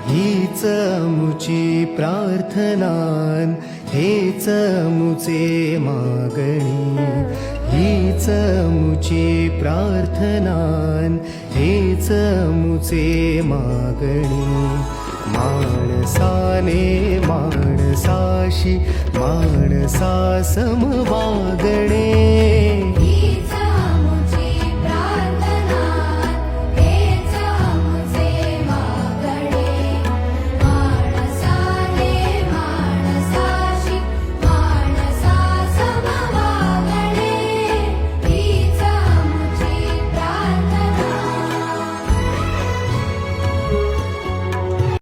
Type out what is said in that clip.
हीच मुची प्रार्थनान, हेच मुचे मागणी. हीच मुची प्रार्थनान, हेच मुचे मागणी. माणसाने माणसाशी माणसासम वागणे.